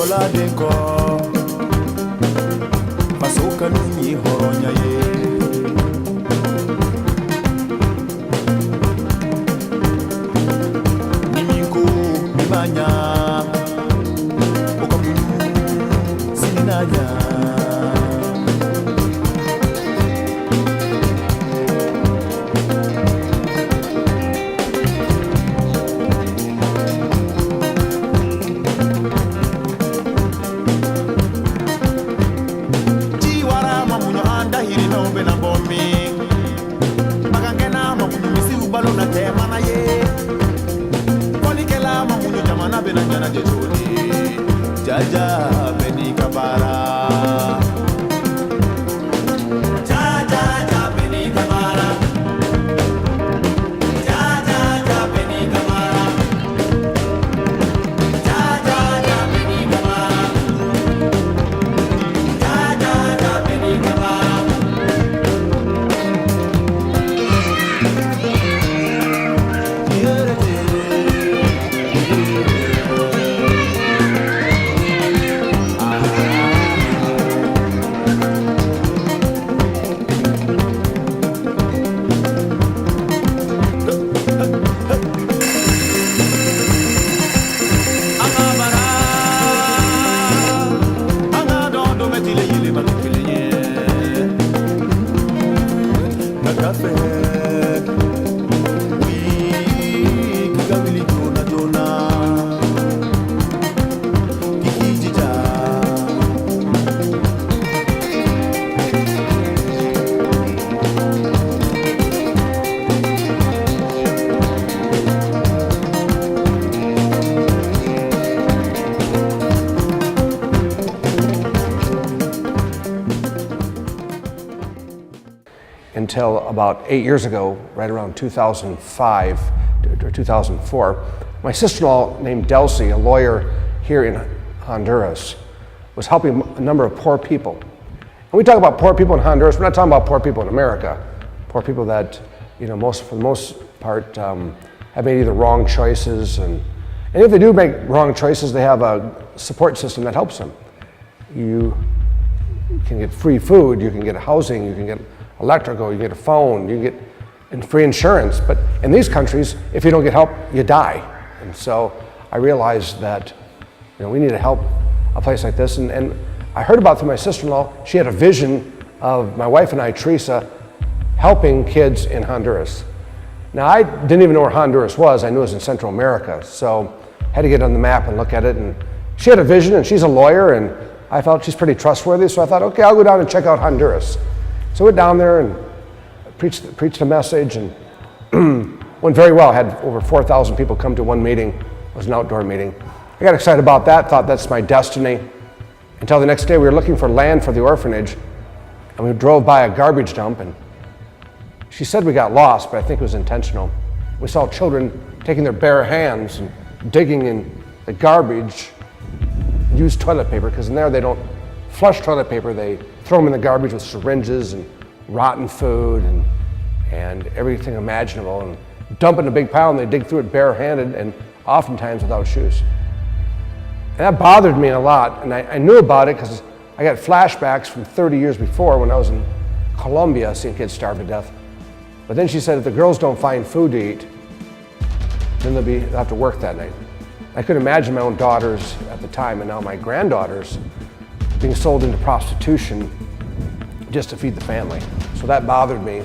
Bola denko Pasoka nini horonya ye Nimiko mimanya Okamunyu sininanya Jaja beni kabara Jaja beni kabara Jaja beni kabara Jaja beni kabara Jaja beni kabara Until about 8 years ago, right around 2005 or 2004, my sister-in-law named Delcy, a lawyer here in Honduras, was helping a number of poor people. And we talk about poor people in Honduras, we're not talking about poor people in America. Poor people that, for the most part, have made either wrong choices, and if they do make wrong choices, they have a support system that helps them. You can get free food, you can get housing, you can get electrical, you get a phone, you get free insurance. But in these countries, if you don't get help, you die. And so I realized that we need to help a place like this. And I heard about through my sister-in-law, she had a vision of my wife and I, Teresa, helping kids in Honduras. Now I didn't even know where Honduras was. I knew it was in Central America. So I had to get on the map and look at it. And she had a vision, and she's a lawyer, and I felt she's pretty trustworthy. So I thought, okay, I'll go down and check out Honduras. So I went down there and preached a message, and went very well. I had over 4,000 people come to one meeting. It was an outdoor meeting. I got excited about that, thought that's my destiny. Until the next day we were looking for land for the orphanage, and we drove by a garbage dump, and she said we got lost, but I think it was intentional. We saw children taking their bare hands and digging in the garbage, used toilet paper, because in there they don't flush toilet paper, they throw them in the garbage with syringes and rotten food and everything imaginable, and dump it in a big pile, and they dig through it barehanded and oftentimes without shoes. And that bothered me a lot, and I knew about it because I got flashbacks from 30 years before when I was in Colombia seeing kids starve to death. But then she said if the girls don't find food to eat, then they'll have to work that night. I could imagine my own daughters at the time, and now my granddaughters, being sold into prostitution just to feed the family. So that bothered me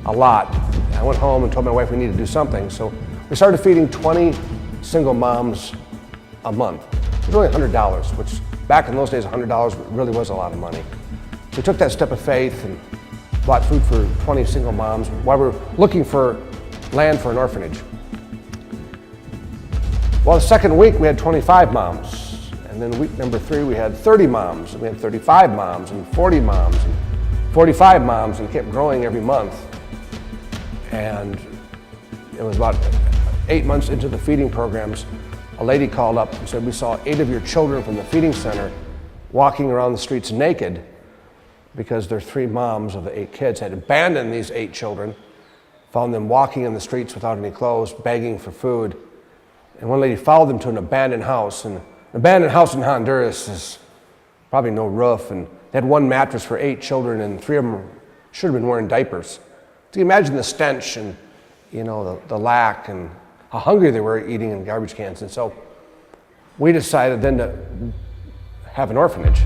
a lot. I went home and told my wife we need to do something. So we started feeding 20 single moms a month. It was only $100, which back in those days, $100 really was a lot of money. So we took that step of faith and bought food for 20 single moms while we were looking for land for an orphanage. Well, the second week we had 25 moms. And then week number 3, we had 30 moms, and we had 35 moms, and 40 moms, and 45 moms, and it kept growing every month. And it was about 8 months into the feeding programs, a lady called up and said, we saw 8 of your children from the feeding center walking around the streets naked because their 3 moms of the 8 kids had abandoned these 8 children, found them walking in the streets without any clothes, begging for food. And one lady followed them to an abandoned house, and An abandoned house in Honduras is probably no roof, and they had one mattress for 8 children, and 3 of them should have been wearing diapers. So you imagine the stench and the lack and how hungry they were eating in garbage cans. And so we decided then to have an orphanage.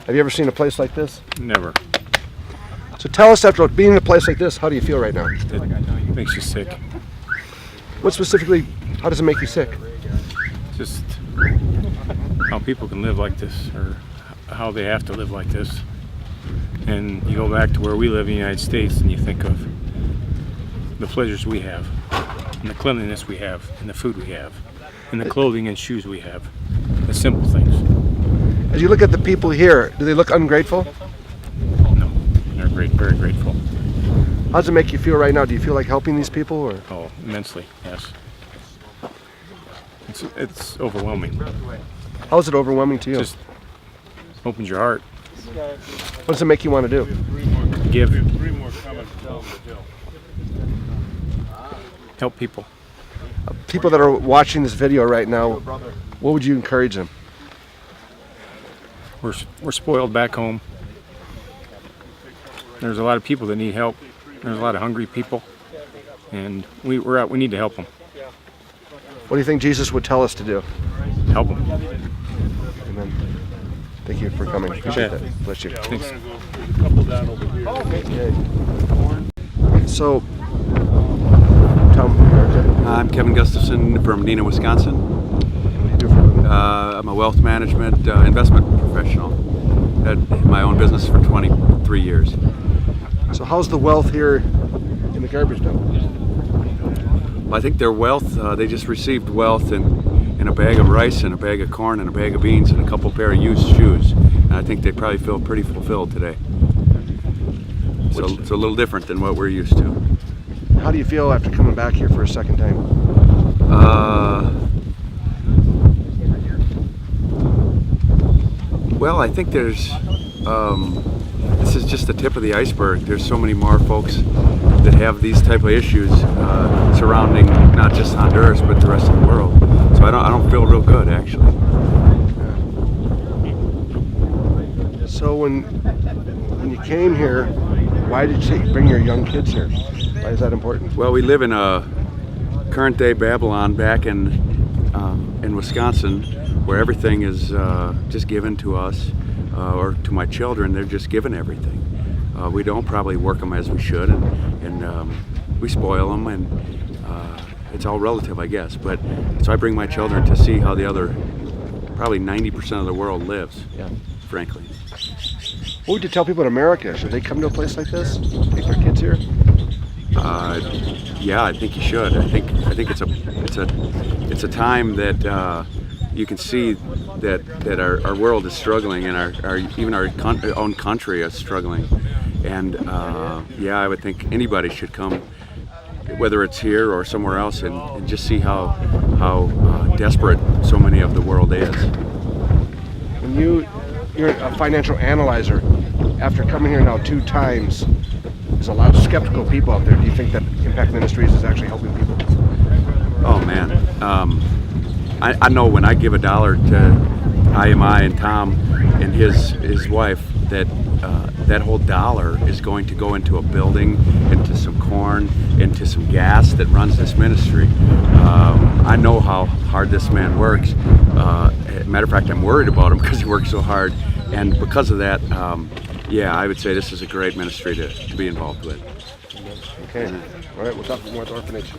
Have you ever seen a place like this? Never. So tell us, after being in a place like this, how do you feel right now? It makes you sick. What specifically, how does it make you sick? Just how people can live like this, or how they have to live like this. And you go back to where we live in the United States and you think of the pleasures we have, and the cleanliness we have, and the food we have, and the clothing and shoes we have. The simple things. As you look at the people here, do they look ungrateful? No, they're great, very grateful. How does it make you feel right now? Do you feel like helping these people, or? Oh, immensely, yes. It's overwhelming. How is it overwhelming to you? Just opens your heart. What does it make you want to do? Give. Help people. People that are watching this video right now, what would you encourage them? We're spoiled back home. There's a lot of people that need help. There's a lot of hungry people, and we need to help them. What do you think Jesus would tell us to do? Help them. Amen. Thank you for coming. Appreciate that. Bless you. Thanks. So, Tom, I'm Kevin Gustafson from Neenah, Wisconsin. what do you do for a living? I'm a wealth management investment professional. Had my own business for 23 years. So how's the wealth here in the garbage dump? Well, I think their wealth, they just received wealth in a bag of rice and a bag of corn and a bag of beans and a couple pair of used shoes. And I think they probably feel pretty fulfilled today. So it's a little different than what we're used to. How do you feel after coming back here for a second time? Well, I think there's, this is just the tip of the iceberg. There's so many more folks that have these type of issues surrounding not just Honduras but the rest of the world. So I don't feel real good actually. So when you came here, why did you bring your young kids here? Why is that important? Well, we live in a current day Babylon back in Wisconsin, where everything is just given to us, or to my children. They're just given everything. We don't probably work them as we should, and we spoil them, and it's all relative, I guess. But so I bring my children to see how the other, probably 90% of the world lives. Yeah. Frankly. What would you tell people in America? Should they come to a place like this? Take their kids here? Yeah, I think you should. I think it's a time that you can see that our world is struggling, and even our own country is struggling. And yeah, I would think anybody should come, whether it's here or somewhere else, and just see how desperate so many of the world is. When you're a financial analyzer, after coming here now 2 times, there's a lot of skeptical people out there. Do you think that Impact Ministries is actually helping people? Oh man, I know when I give $1 to IMI and Tom and his wife, that that whole dollar is going to go into a building, into some corn, into some gas that runs this ministry. I know how hard this man works. Matter of fact, I'm worried about him because he works so hard, and because of that, yeah, I would say this is a great ministry to be involved with. Okay. All right, we'll talk more at the orphanage.